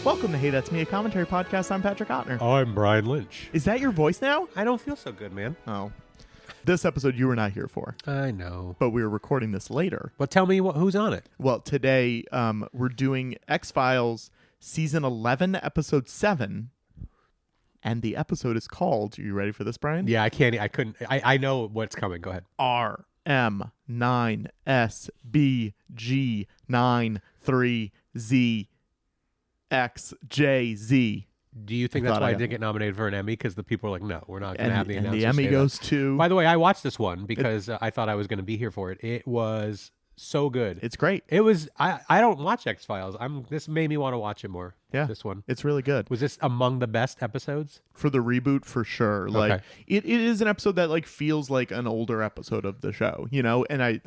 Welcome to Hey That's Me, a commentary podcast. I'm Patrick Ottner. I'm Brian Lynch. Is that your voice now? I don't feel so good, man. Oh. This episode you were not here for. I know. But we were recording this later. But tell me who's on it. Well, today we're doing X-Files Season 11, Episode 7. And the episode is called, are you ready for this, Brian? Yeah, I couldn't. I know what's coming. Go ahead. Rm9sbG93ZXJz. Do you think that's why I didn't get nominated for an Emmy? Because the people were like, no, we're not going to have the announcer. And the Emmy goes to... By the way, I watched this one because I thought I was going to be here for it. It was so good. It's great. It was... I don't watch X-Files. This made me want to watch it more. Yeah. This one. It's really good. Was this among the best episodes? For the reboot, for sure. Okay. Like it is an episode that like feels like an older episode of the show, you know? And I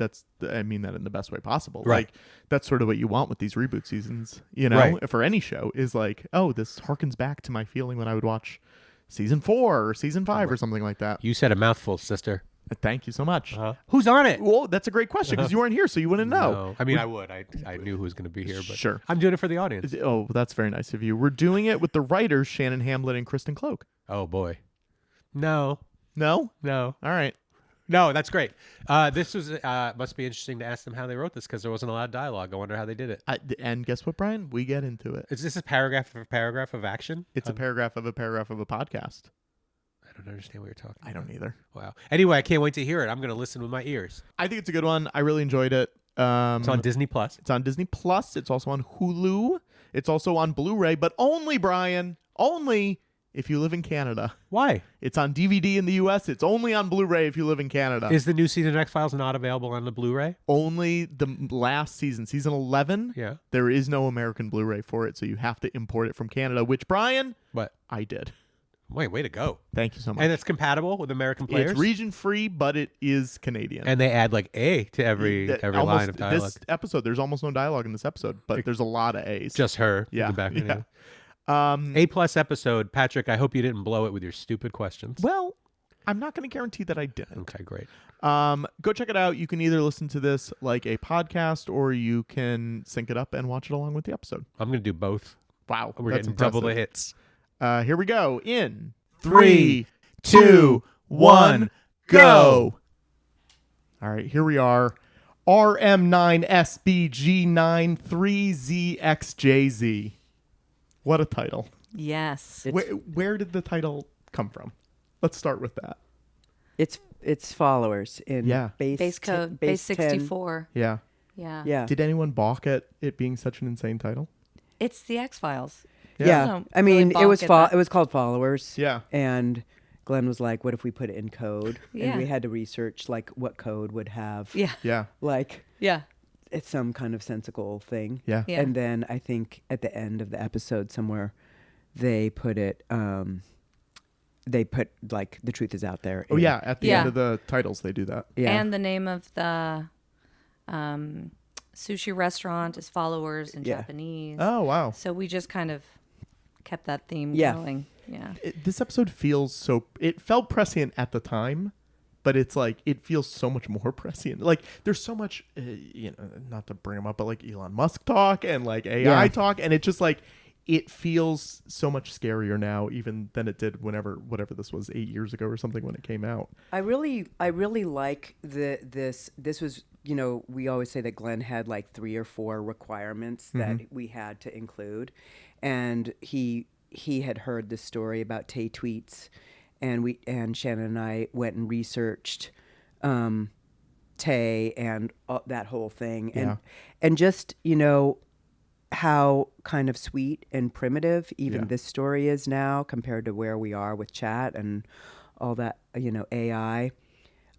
mean that in the best way possible. Right. Like that's sort of what you want with these reboot seasons, you know, right. For any show is like, oh, this harkens back to my feeling when I would watch season 4 or season 5 or something like that. You said a mouthful, sister. Thank you so much. Who's on it? Well, that's a great question because you weren't here, so you wouldn't know. No. I mean, I would. I knew who was going to be here, but sure. I'm doing it for the audience. Oh, that's very nice of you. We're doing it with the writers Shannon, Hamblin, and Kristen Cloke. Oh boy, no, No? all right, no, that's great. This was must be interesting to ask them how they wrote this because there wasn't a lot of dialogue. I wonder how they did it. And guess what, Brian? We get into it. Is this a paragraph of action? It's a paragraph of a podcast. I don't understand what you're talking about. I don't either. Wow. Anyway, I can't wait to hear it. I'm going to listen with my ears. I think it's a good one. I really enjoyed it. It's on Disney Plus. It's on Disney Plus. It's also on Hulu. It's also on Blu-ray, but only, Brian, only if you live in Canada. Why? It's on DVD in the U.S. It's only on Blu-ray if you live in Canada. Is the new season of X-Files not available on the Blu-ray? Only the last season, season 11. Yeah. There is no American Blu-ray for it, so you have to import it from Canada, which, Brian, What? I did. Wait, way to go. Thank you so much. And it's compatible with American players? It's region-free, but it is Canadian. And they add like A to every line of dialogue. This episode, there's almost no dialogue in this episode, but there's a lot of A's. Just her. Yeah. In the background. Yeah. A+ episode. Patrick, I hope you didn't blow it with your stupid questions. Well, I'm not going to guarantee that I didn't. Okay, great. Go check it out. You can either listen to this like a podcast or you can sync it up and watch it along with the episode. I'm going to do both. Wow. We're that's getting double the impressive. hits. Here we go. In 3, 2, 1, go. All right, here we are. Rm9sbG93ZXJz. What a title. Yes. Where did the title come from? Let's start with that. It's followers in base code, base 64. Yeah. Yeah. Did anyone balk at it being such an insane title? It's the X-Files. Yeah. I mean, it was called Followers. Yeah. And Glenn was like, what if we put it in code? Yeah. And we had to research like what code would have Yeah. like Yeah. it's some kind of sensical thing. Yeah. Yeah. And then I think at the end of the episode somewhere they put it they put like the truth is out there. Oh yeah, at the end of the titles they do that. Yeah. And the name of the sushi restaurant is Followers in Japanese. Oh wow. So we just kind of kept that theme going. Yeah. This episode feels it felt prescient at the time, but it's like it feels so much more prescient. Like there's so much not to bring them up, but like Elon Musk talk and like AI talk, and it just like it feels so much scarier now even than it did whatever this was 8 years ago or something when it came out. I really like this was, you know, we always say that Glenn had like 3 or 4 requirements that we had to include, and he had heard this story about Tay tweets, and Shannon and I went and researched Tay and that whole thing, and just, you know, how kind of sweet and primitive even this story is now compared to where we are with chat and all that, you know, AI.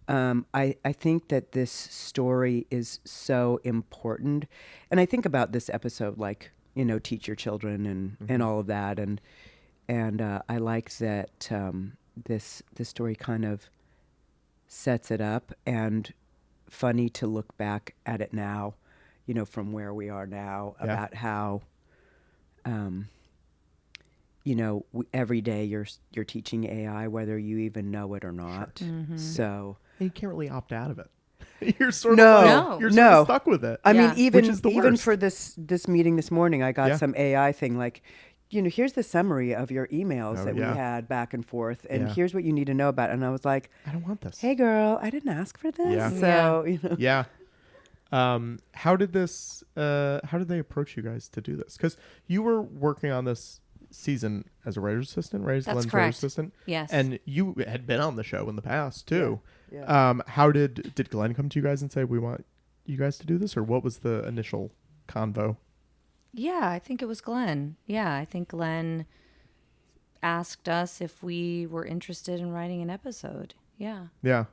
I think that this story is so important, and I think about this episode like, you know, teach your children and all of that, and I like that this story kind of sets it up, and funny to look back at it now, you know, from where we are now, about how, you know, every day you're teaching AI whether you even know it or not. Sure. Mm-hmm. So and you can't really opt out of it. You're sort of sort of stuck with it. I mean, even which is the even worst. for this meeting this morning, I got some AI thing like, here's the summary of your emails that we had back and forth, and here's what you need to know about it. And I was like, I don't want this. Hey girl, I didn't ask for this. Yeah. So, Yeah. How did they approach you guys to do this? Because you were working on this season as a writer's assistant, right? As That's Glenn's correct. writer's assistant. Yes. And you had been on the show in the past too. Yeah. How did Glenn come to you guys and say, we want you guys to do this? Or what was the initial convo? Yeah, I think it was Glenn. Yeah, I think Glenn asked us if we were interested in writing an episode. Yeah. Yeah.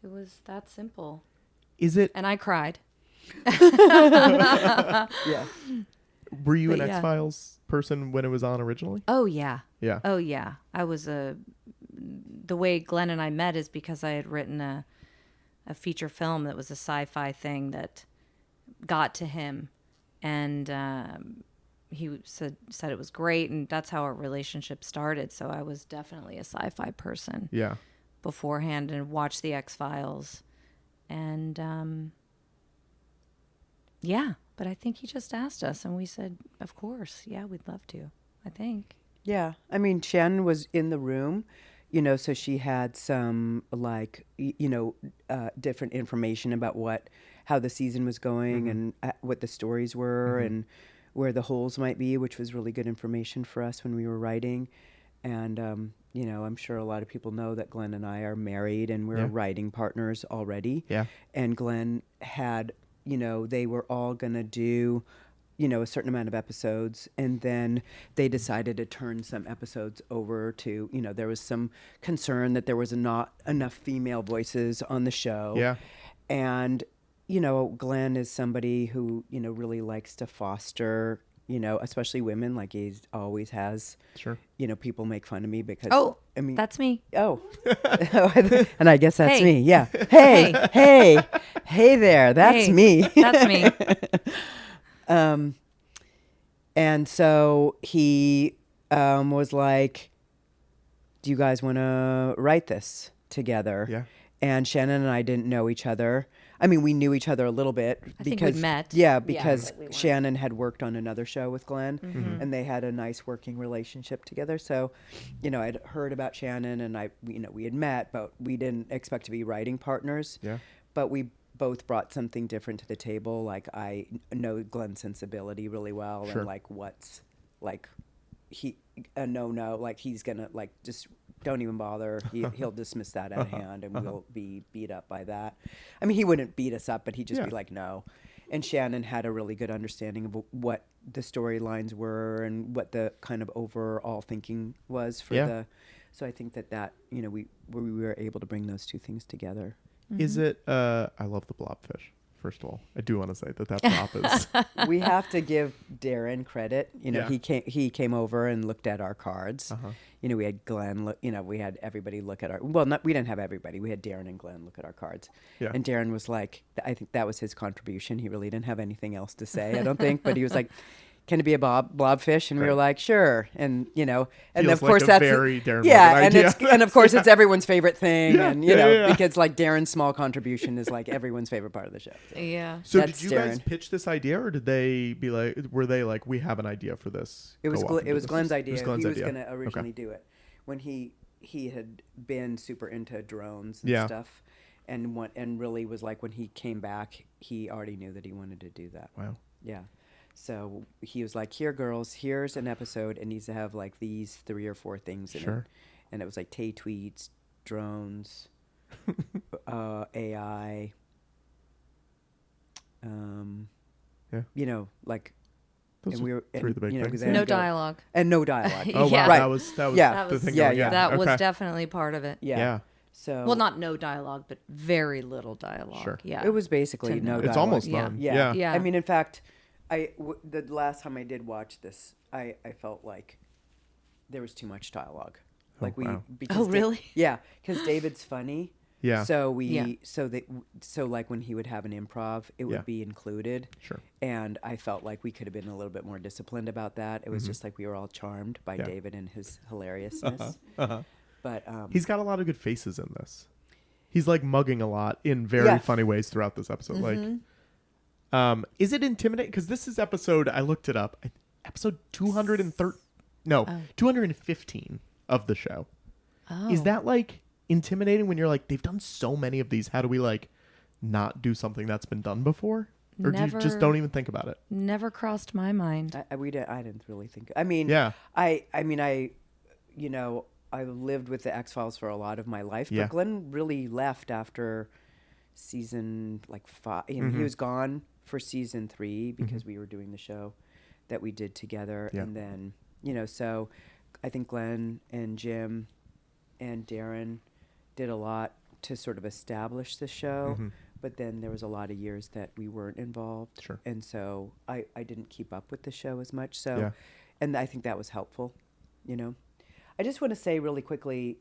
It was that simple. Is it? And I cried. Yeah. Were you an But X-Files person when it was on originally? Oh, yeah. Yeah. Oh, yeah. I was the way Glenn and I met is because I had written a feature film that was a sci-fi thing that got to him. And he said it was great. And that's how our relationship started. So I was definitely a sci-fi person beforehand and watched the X-Files. And yeah, but I think he just asked us and we said, of course. Yeah, we'd love to, I think. Yeah. I mean, Shannon was in the room, so she had some different information about how the season was going and what the stories were and where the holes might be, which was really good information for us when we were writing. And, I'm sure a lot of people know that Glenn and I are married and we're writing partners already. Yeah. And Glenn had, they were all going to do, a certain amount of episodes. And then they decided to turn some episodes over to, there was some concern that there was not enough female voices on the show. Yeah. And, Glenn is somebody who, really likes to foster, especially women, like he always has. Sure. People make fun of me because. Oh, I mean, that's me. Oh. And I guess that's Hey. me. Yeah. Hey there. That's Hey, me. That's me. And so he was like, do you guys want to write this together? Yeah. And Shannon and I didn't know each other. I mean, we knew each other a little bit. I think we'd met. Yeah, because but we weren't. Shannon had worked on another show with Glenn, Mm-hmm. and they had a nice working relationship together. So, I'd heard about Shannon, and we had met, but we didn't expect to be writing partners. Yeah. But we both brought something different to the table. Like, I know Glenn's sensibility really well, Sure. and like what's like a no, like he's gonna like just don't even bother. He'll dismiss that at hand, and we'll be beat up by that. I mean, he wouldn't beat us up, but he'd just be like, no. And Shannon had a really good understanding of what the storylines were and what the kind of overall thinking was for the. So I think that we were able to bring those two things together. Is it? I love the blobfish. First of all, I do want to say that blob is. We have to give Darren credit. Yeah. He came over and looked at our cards. We had Glenn look. We had everybody look at our. Well, we didn't have everybody. We had Darren and Glenn look at our cards. Yeah. And Darren was like, I think that was his contribution. He really didn't have anything else to say, I don't think. But he was like, can it be a blobfish? And we were like, sure. And and Feels of course like a that's very Darren yeah, Morgan and idea. and of course it's everyone's favorite thing, Yeah, and yeah. because like Darren's small contribution is like everyone's favorite part of the show. Yeah. So That's did you guys Darren. pitch this idea, or did they be like? Were they like, we have an idea for this? It was Go off and do it was this? Glenn's idea. It was Glenn's he was idea. going to originally do it when he had been super into drones and stuff, and really was like when he came back, he already knew that he wanted to do that. Wow. Yeah. So he was like, here, girls, here's an episode. It needs to have like these 3 or 4 things in it. And it was like Tay tweets, drones, AI, like, Those and we were, three of the big things. because No dialogue. and no dialogue. Oh wow, Yeah. Right. that was Yeah. the thing. Yeah, going yeah. in. That was Okay. definitely part of it. Yeah. So Well, not no dialogue, but very little dialogue. Sure. Yeah. it was basically To no know. dialogue. It's almost Yeah. done. Yeah. Yeah. I mean, in fact, the last time I did watch this, I felt like there was too much dialogue. Oh, wow. Because Oh, really? yeah, because David's funny. Yeah. So Yeah. so like when he would have an improv, it would be included. Sure. And I felt like we could have been a little bit more disciplined about that. It was just like we were all charmed by David and his hilariousness. But He's got a lot of good faces in this. He's like mugging a lot in very funny ways throughout this episode. Like, is it intimidating? Because this is episode. I looked it up. Episode 213. 215 of the show. Oh. Is that like intimidating when you're like, they've done so many of these? How do we like not do something that's been done before? Or do you just don't even think about it? Never crossed my mind. I didn't really think. I mean, Yeah. I lived with the X-Files for a lot of my life, but Glenn really left after season like 5. He was gone for season 3 because we were doing the show that we did together. Yeah. And then, so I think Glenn and Jim and Darren did a lot to sort of establish the show. But then there was a lot of years that we weren't involved. Sure. And so I didn't keep up with the show as much. So, and I think that was helpful, I just want to say really quickly,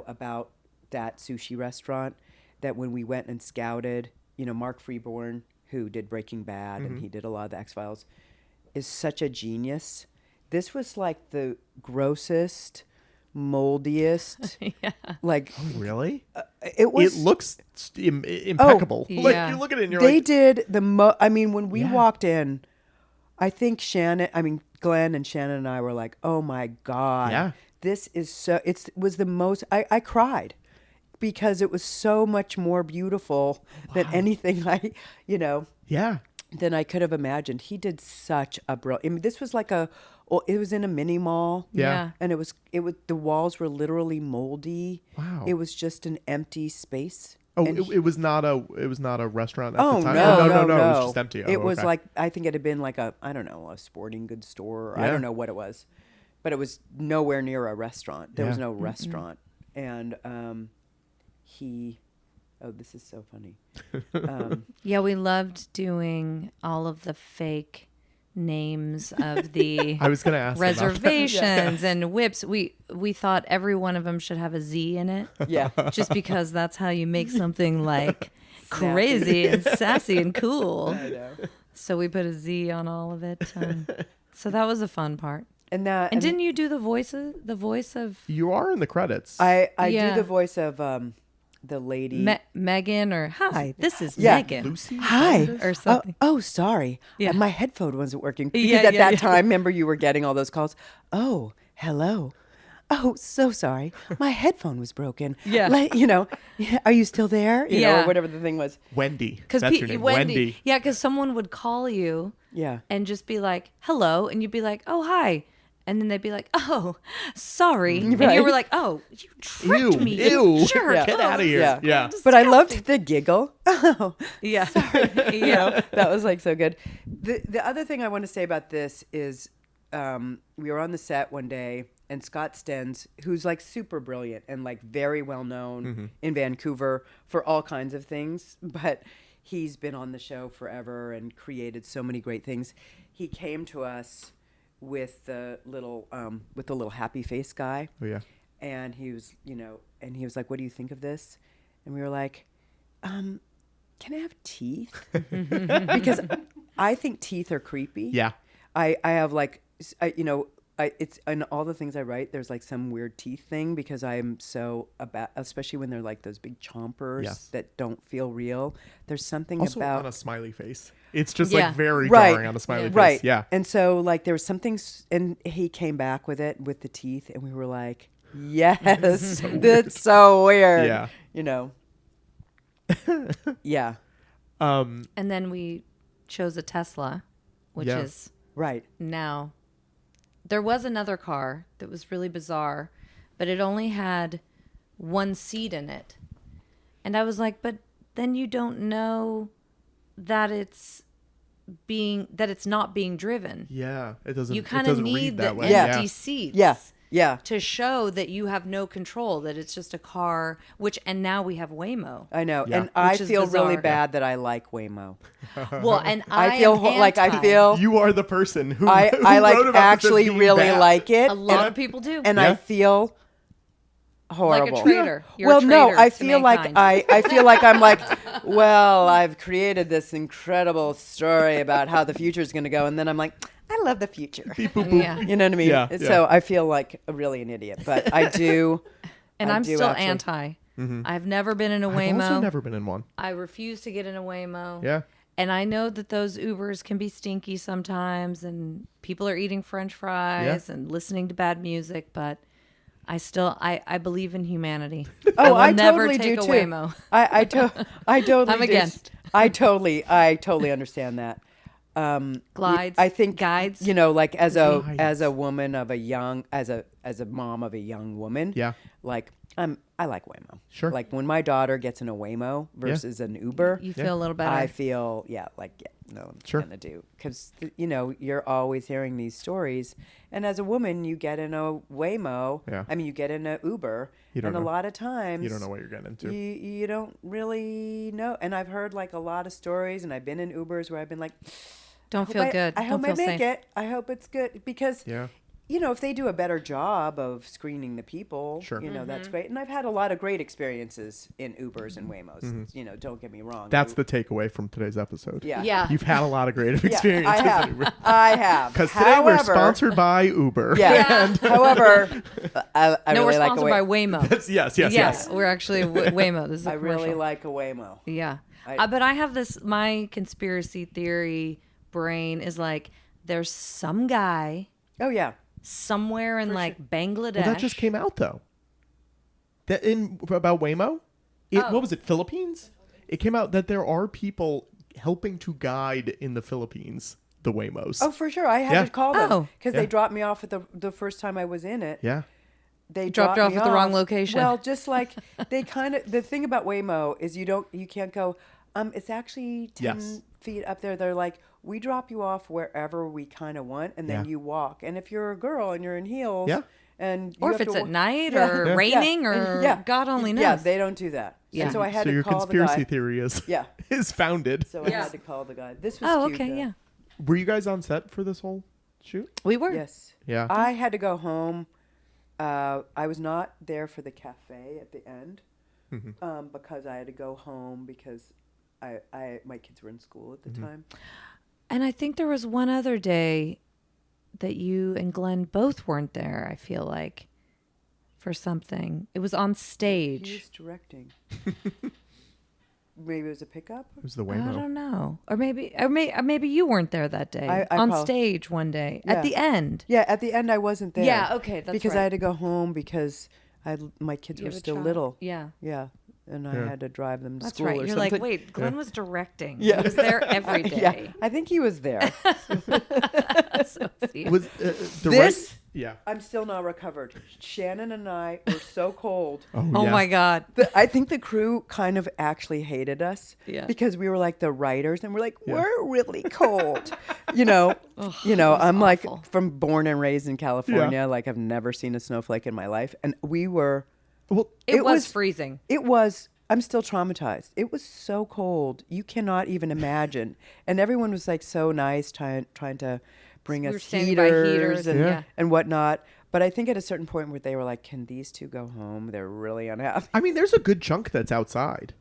about that sushi restaurant, that when we went and scouted, Mark Freeborn, who did Breaking Bad and he did a lot of the X-Files, is such a genius. This was like the grossest, moldiest, like... Oh, really? It was... It looks impeccable. Like, yeah. you look at it and you're they like... did the when we walked in, I think Glenn and Shannon and I were like, oh my God. Yeah. This is so... It was the most... I cried because it was so much more beautiful than anything Yeah. than I could have imagined. He did such a brilliant... I mean, this was like it was in a mini mall. Yeah. And it was the walls were literally moldy. Wow. It was just an empty space. Oh, And it was not a restaurant at Oh, the time? no. It was just empty. It was okay. like, I think it had been like a sporting goods store. I don't know what it was. But it was nowhere near a restaurant. There was no restaurant. And this is so funny. Yeah, we loved doing all of the fake names of the I was going to ask reservations and whips. We thought every one of them should have a Z in it. Yeah. Just because that's how you make something like crazy and sassy and cool. I know. So we put a Z on all of it. So that was a fun part. And didn't you do the voice of You are in the credits. I Yeah. do the voice of the lady. Megan or hi, this is Yeah. Megan. Lucy? Hi. Or something. Oh, sorry. Yeah. My headphone wasn't working. Because Yeah, at yeah, that yeah. time, remember you were getting all those calls. Oh, hello. Oh, so sorry. My headphone was broken. Yeah. Are you still there? Yeah. Or whatever the thing was. Wendy. Because That's your name. Wendy. Yeah, because someone would call you Yeah. and just be like, hello. And you'd be like, oh, hi. And then they'd be like, oh, sorry. And you Right. were like, oh, you tricked me. Ew. You jerk. Yeah. Get out of here. Yeah. Yeah. But I loved the giggle. Oh, Yeah. that was like so good. The other thing I want to say about this is we were on the set one day and Scott Stenz, who's like super brilliant and like very well known in Vancouver for all kinds of things, but he's been on the show forever and created so many great things. He came to us with the little happy face guy. Oh, yeah. And he was, like, what do you think of this? And we were like, can I have teeth? Because I think teeth are creepy. Yeah. I have like, it's in all the things I write, there's like some weird teeth thing because I'm so especially when they're like those big chompers that don't feel real. There's something Also about on a smiley face. It's just Yeah. like very Right. jarring on a smiley face. Right. Yeah. And so like there was something, and he came back with it with the teeth, and we were like, yes, that's so weird. Yeah. Yeah. And then we chose a Tesla, which Yeah. is Right. now. There was another car that was really bizarre, but it only had one seat in it. And I was like, but then you don't know that it's not being driven. Yeah. It doesn't. You it kind of doesn't read need that the way. empty seats. Yeah. Yeah. To show that you have no control, that it's just a car, and now we have Waymo. I know. Yeah. And I Which is feel really bizarre. bad that I like Waymo. Well, and I feel am You are the person who I who like wrote about this as actually being really bad. like it. A lot of people do. And Yeah. I feel horrible. Like a traitor. You're Well, a no, traitor I to feel like mankind. I feel like I'm like, well, I've created this incredible story about how the future is going to go, and then I'm like, I love the future. Beep, boop, boop. Yeah. You know what I mean? Yeah, So I feel like really an idiot, but I do. And I I'm do still actually- anti. I've never been in a I've also Waymo. never been in one. I refuse to get in a Waymo. Yeah. And I know that those Ubers can be stinky sometimes, and people are eating French fries and listening to bad music, but I believe in humanity. Oh, I will never totally take do a too. Waymo. I totally. I'm against. I totally understand that. Glides. I think guides. like as a Guides. woman of a young as a mom of a young woman. Yeah. Like I like Waymo. Sure. Like when my daughter gets in a Waymo versus an Uber, You feel a little better. I feel no, Sure. gonna do because you're always hearing these stories, and as a woman, you get in a Waymo. Yeah. I mean, you get in a Uber, You don't and a know. lot of times You don't know what you're getting into. You don't really know. And I've heard like a lot of stories, and I've been in Ubers where I've been like, Don't feel good. I hope Don't I feel make safe. it. I hope it's good because Yeah. if they do a better job of screening the people, Sure. that's great. And I've had a lot of great experiences in Ubers and Waymos. Don't get me wrong. That's the takeaway from today's episode. yeah. Yeah. You've had a lot of great Yeah, experiences. I have. I have. Because today we're However- sponsored by Uber. Yeah. However, I No, really we're like a sponsored by Waymo. Waymo. yes. We're actually Waymo. This is a I really commercial. like a Waymo. Yeah. I- But I have my conspiracy theory brain is like, there's some guy Oh yeah. somewhere in like Bangladesh. Well, that just came out though. That about Waymo. What was it? Philippines. It came out that there are people helping to guide in the Philippines the Waymos. Oh, for sure. I had Yeah. to call them Oh. because Yeah. they dropped me off at the first time I was in it. Yeah. They Dropped you off me at the wrong location. Well, just like they kind of the thing about Waymo is you can't go. It's actually 10 Yes. feet up there. They're like, we drop you off wherever we kind of want, and then Yeah. you walk. And if you're a girl and you're in heels, Yeah. and or you if have it's to at wa- night Yeah. or Yeah. raining Yeah. or God only knows. Yeah, they don't do that. Yeah. And so I had So to your call conspiracy the guy. theory is Yeah. is founded. So I Yeah. had to call the guy. This was Oh, cute, okay, though. yeah. Were you guys on set for this whole shoot? We were. Yes. Yeah. I had to go home. I was not there for the cafe at the end because I had to go home because my kids were in school at the time. And I think there was one other day that you and Glenn both weren't there, I feel like, for something. It was on He stage. was directing. Maybe it was a pickup. It was the I Waymo. don't know. Or maybe you weren't there that day. I on prob- stage one day. Yeah. At the end. Yeah, at the end I wasn't there. Yeah, okay, that's because right. I had to go home because my kids You were have a still child. little. Yeah. Yeah, and I Yeah. had to drive them to That's school right. or You're something. like, wait, Glenn was directing. Yeah. He was there every day. Yeah, I think he was there. So sweet. Was the This- right? Yeah. I'm still not recovered. Shannon and I were so cold. Oh yeah. my God. I think the crew kind of actually hated us Yeah. because we were like the writers and we're like, Yeah. we're really cold. I'm like awful. born and raised in California. Like I've never seen a snowflake in my life. And we were, Well, It was freezing. I'm still traumatized. It was so cold. You cannot even imagine. And everyone was like so nice trying to bring We were us standing by heaters, and, yeah. and whatnot. But I think at a certain point where they were like, can these two go home? They're really unhappy. I mean, there's a good chunk that's outside,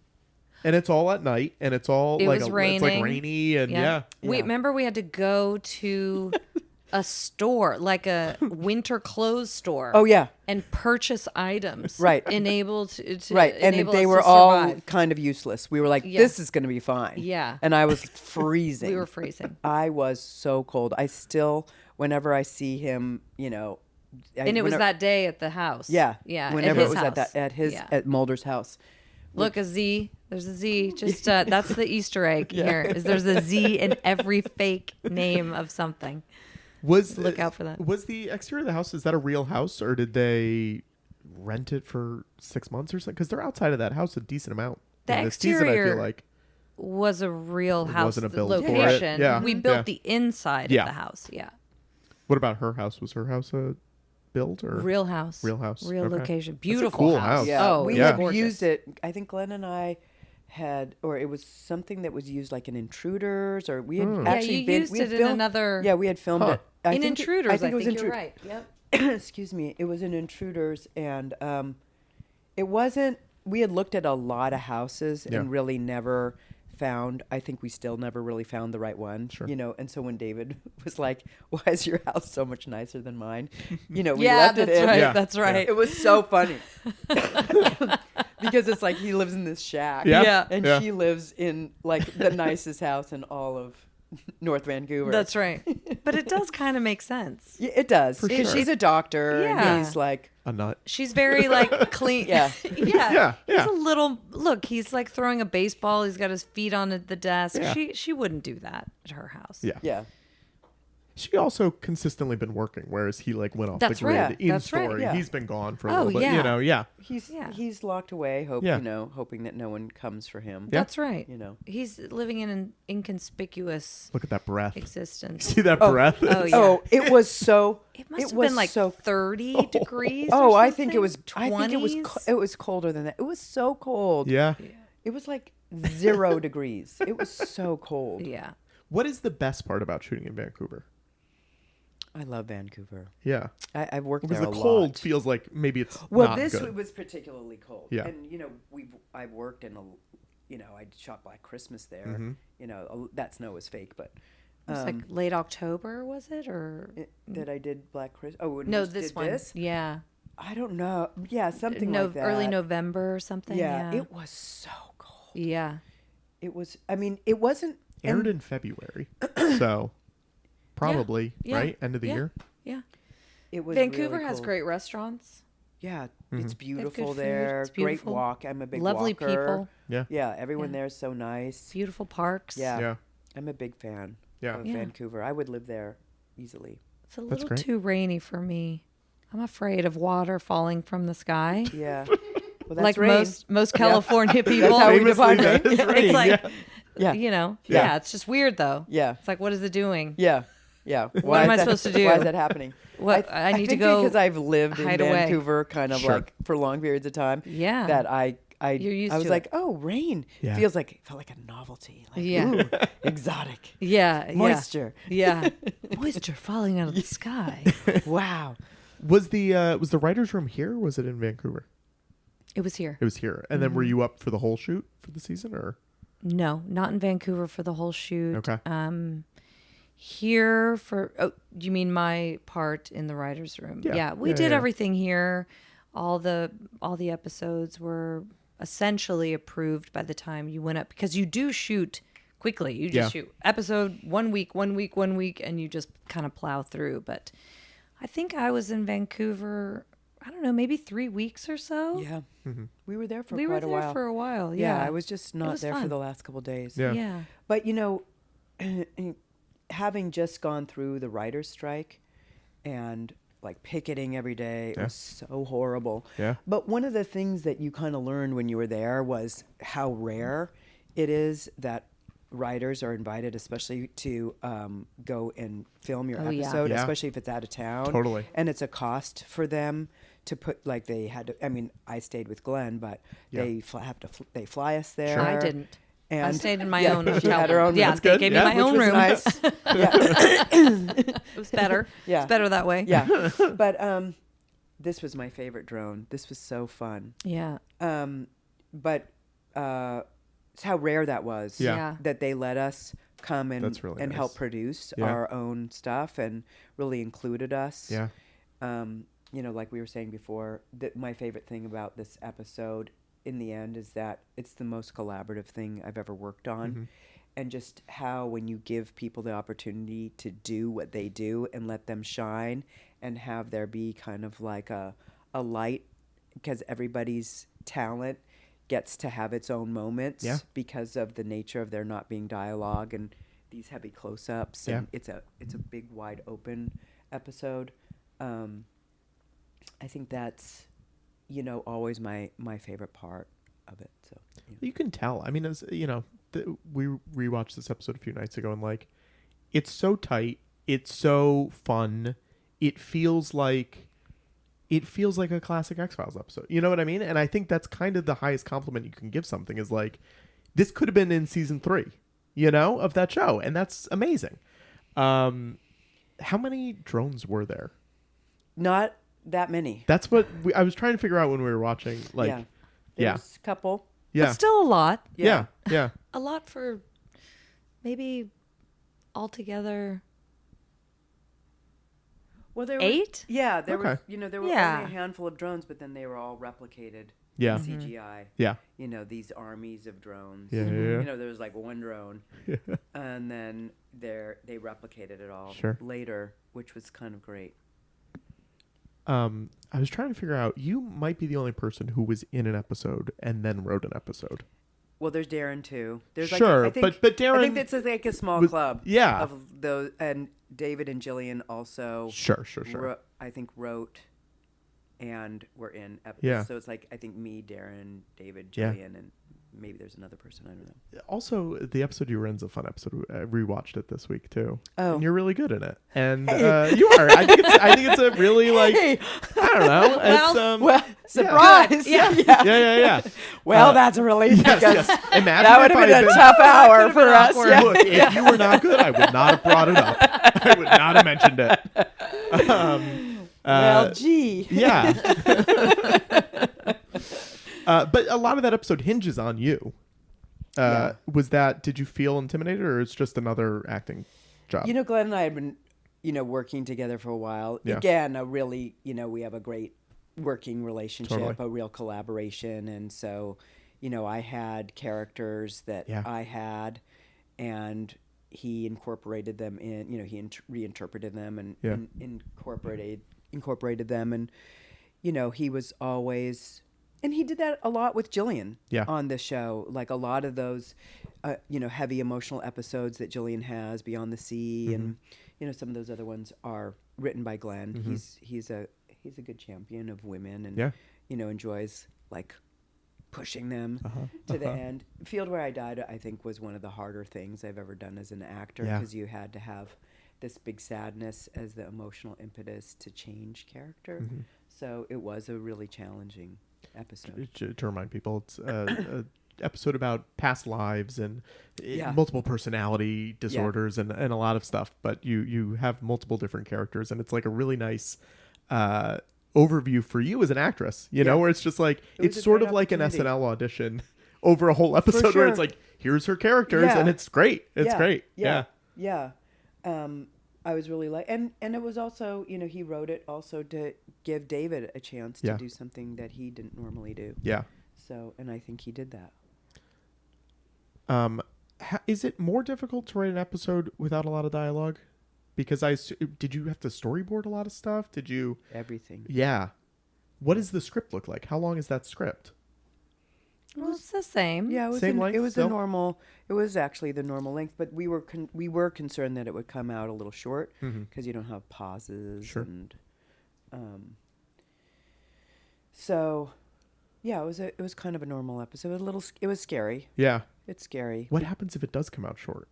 and it's all at night, and it's all It like was it's like raining. rainy, and yeah. Wait, Yeah. remember we had to go to a store, like a winter clothes store. Oh, yeah. And purchase items. Right. Enabled to Right. And enable they us were to all survive. kind of useless. We were like, Yeah. this is going to be fine. Yeah. And I was freezing. We were freezing. I was so cold. I still, whenever I see him, And it was that day at the house. Yeah. Yeah. Whenever at it his was house. at Mulder's house. Look, a Z. There's a Z. Just that's the Easter egg here. Is there's a Z in every fake name of something. Look out for that. Was the exterior of the house, is that a real house, or did they rent it for 6 months or something? Because they're outside of that house a decent amount. The in this season, I exterior feel like. Was a real It house. wasn't a the build for it. location. Yeah. We built Yeah. the inside Yeah. of the house. Yeah. What about her house? Was her house a build or Real house. Real house. Real Okay. location. That's a Beautiful cool house. house. Yeah. Oh, we yeah. had Gorgeous. used it. I think Glenn and I had, or it was something that was used like in Intruders, or we had Yeah, actually you been. used we had it in filmed- another. Yeah, we had filmed Huh. it. In Intruders, I think, it was you're Intru- right. Yep. Excuse me. It was in Intruders, and it wasn't. We had looked at a lot of houses Yeah. and really never found. I think we still never really found the right one. Sure. And so when David was like, "Why is your house so much nicer than mine?" We Yeah, left it that's in. right. Yeah. That's right. It was so funny. because it's like he lives in this shack. Yeah. And Yeah. she lives in like the nicest house in all of North Vancouver. That's right. But it does kind of make sense. Yeah, it does. For Because sure. she's a doctor Yeah. and he's like, A nut. She's very like clean. Yeah. Yeah. Yeah. He's a little look. He's like throwing a baseball. He's got his feet on the desk. Yeah. She wouldn't do that at her house. Yeah. yeah. She also consistently been working, whereas he like went off That's the grid right. in That's right. story. Yeah. He's been gone for a Oh, little bit. yeah. You know, yeah. He's locked away, Yeah. hoping that no one comes for him. Yeah. That's right. You know. He's living in an inconspicuous Look at that breath. existence. See that breath? Oh, yeah. Oh, it was so. It must have was been like so. 30 degrees. Oh, or I think it was. something. I think it was. 20s? It was colder than that. It was so cold. Yeah. It was like 0 degrees. It was so cold. Yeah. What is the best part about shooting in Vancouver? I love Vancouver. Yeah. I've worked Because there the a cold lot. feels like maybe it's Well, not this good. was particularly cold. Yeah. And I've worked in I shot Black Christmas there. Mm-hmm. That snow was fake, but It was like late October, was it? Or that I did Black Christmas. Oh, when no, we this did one. This? Yeah. I don't know. Yeah, something like that. Early November or something. Yeah, Yeah. it was so cold. Yeah. It was. I mean, it wasn't. Aired in February. So probably, Yeah. right? End of the Yeah. year. Yeah. It was. Vancouver really has cold. great restaurants. Yeah, Mm-hmm. it's beautiful food, there. it's Great beautiful. walk. I'm a big Lovely walker. people. Yeah. Yeah, everyone Yeah. there is so nice. Beautiful parks. Yeah. Yeah. I'm a big fan Yeah. of Yeah. Vancouver. I would live there easily. It's a That's little great. too rainy for me. I'm afraid of water falling from the sky. Yeah. Well, that's Like rain. most California people. That's how we Famously, define rain. that is rain, It's like, Yeah. you know, Yeah. yeah, it's just weird though. Yeah. It's like, what is it doing? Yeah. Yeah. What am I supposed to do? Why is that happening? What I need to think go because I've lived in hide away. Vancouver kind of Sure. like for long periods of time. Yeah. That I You're used I was to like, it. oh, rain. Yeah. It felt like a novelty. Like, Yeah. ooh, exotic. Yeah. Moisture. Yeah. Moisture falling out of the sky. Wow. Was the writer's room here or was it in Vancouver? It was here. It was here. And then were you up for the whole shoot for the season or? No, not in Vancouver for the whole shoot. Okay. Here for do you mean my part in the writer's room? Yeah. We Yeah, did yeah. everything here. All the episodes were essentially approved by the time you went up because you do shoot quickly. You just Yeah. shoot episode 1 week, and you just kind of plow through. But I think I was in Vancouver, I don't know, maybe 3 weeks or so. Yeah. We were there for we were quite a there while. for a while. yeah, Yeah, I was just not was there for fun. the last couple days. Yeah. Yeah. But having just gone through the writer's strike and like picketing every day, it Yeah. was so horrible. Yeah. But one of the things that you kind of learned when you were there was how rare it is that writers are invited, especially to go and film your Oh, yeah. episode, Yeah. especially if it's out of town. Totally. And it's a cost for them to put, like they had to, I mean, I stayed with Glenn, but Yeah. they they fly us there. Sure. I didn't. I And stayed in my yeah, own she hotel. had her own Yeah, room. they good. gave Yeah, me my which own was room. nice. Yeah. It was better. Yeah. It's better that way. Yeah. But this was my favorite drone. This was so fun. Yeah. But it's how rare that was. Yeah. Yeah. That they let us come and That's really and help nice. produce Yeah. our own stuff and really included us. Yeah. Like we were saying before, that my favorite thing about this episode in the end is that it's the most collaborative thing I've ever worked on. Mm-hmm. And just how when you give people the opportunity to do what they do and let them shine and have there be kind of like a light, because everybody's talent gets to have its own moments Yeah. because of the nature of there not being dialogue and these heavy close-ups. Yeah. And it's a big wide open episode. I think that's, always my favorite part of it. So yeah. You can tell. I mean, as we rewatched this episode a few nights ago, and like, it's so tight. It's so fun. It feels like a classic X-Files episode. You know what I mean? And I think that's kind of the highest compliment you can give something is like, this could have been in season 3, of that show, and that's amazing. How many drones were there? Not that many. That's what I was trying to figure out when we were watching. Like, yeah. yeah. There's a couple. yeah, But still a lot. yeah, yeah. A lot for maybe altogether Well, there 8? Yeah, there Okay. was. There were Yeah. only a handful of drones, but then they were all replicated Yeah. CGI. Yeah. You know, these armies of drones. Yeah. You know, there was like one drone, and then they replicated it all later, which was kind of great. I was trying to figure out, you might be the only person who was in an episode and then wrote an episode. Well, there's Darren too. There's sure, like, I think, but Darren, I think that's like a small club. Yeah. Of those, and David and Jillian also. Sure. I think wrote, and were in episodes. Yeah. So it's like I think me, Darren, David, Jillian, and maybe there's another person. I don't know. Also, the episode you were in is a fun episode. I rewatched it this week too. Oh, and you're really good in it. And you are. I think it's a really like. I don't know. Well, surprise! Yeah. Well, that's a relief. Yes. Imagine that would have been a tough hour for us. Yeah. Look, if you were not good, I would not have brought it up. I would not have mentioned it. Well, gee. Yeah. But a lot of that episode hinges on you. Did you feel intimidated, or it's just another acting job? You know, Glenn and I had been, working together for a while. Yeah. Again, we have a great working relationship, Totally. a real collaboration. And so, I had characters that I had, and he incorporated them in, he reinterpreted them and incorporated them. And, he was always... And he did that a lot with Jillian on this show. Like a lot of those, heavy emotional episodes that Jillian has, Beyond the Sea, and some of those other ones are written by Glenn. Mm-hmm. He's a good champion of women, and enjoys like pushing them to the end. Field Where I Died, I think, was one of the harder things I've ever done as an actor, because you had to have this big sadness as the emotional impetus to change character. Mm-hmm. So it was a really challenging episode. To remind people, it's a episode about past lives and multiple personality disorders and a lot of stuff, but you have multiple different characters, and it's like a really nice overview for you as an actress, where it's just like it's sort of like an SNL audition over a whole episode where it's like, here's her characters, and it's great. It's great. Yeah. I was really and it was also, he wrote it also to give David a chance to do something that he didn't normally do. Yeah. So, and I think he did that. Is it more difficult to write an episode without a lot of dialogue? Because did you have to storyboard a lot of stuff? Did you? Everything. Yeah. What does the script look like? How long is that script? Well, it's the same. Yeah, it was same length. It was the normal. It was actually the normal length, but we were concerned that it would come out a little short because you don't have pauses. Sure. And so, it was kind of a normal episode. It was scary. Yeah, it's scary. What happens if it does come out short?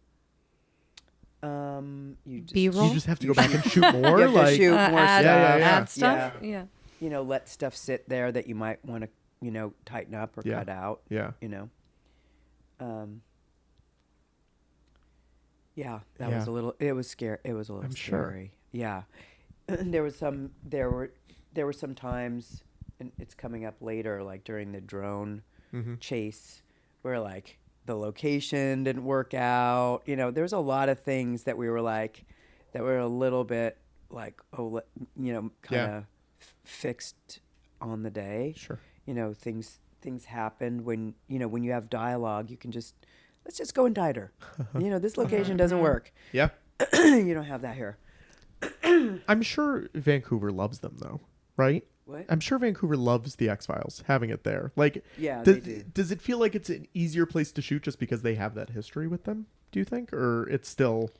You you just have to go back and shoot more. You have to shoot more stuff. Add stuff. Yeah. Let stuff sit there that you might want to. Tighten up or cut out. Yeah. That was a little. It was scary. It was a little scary. Sure. Yeah. There were some times, and it's coming up later, like during the drone chase, where like the location didn't work out. There's a lot of things that we were like, that were a little bit like, kind of fixed on the day. Sure. Things happen when you have dialogue, you can let's just go in tighter. This location doesn't work. Yeah. You don't have that here. I'm sure Vancouver loves them though, right? What? I'm sure Vancouver loves the X-Files, having it there. Like, they do. Does it feel like it's an easier place to shoot just because they have that history with them, do you think? Or it's still,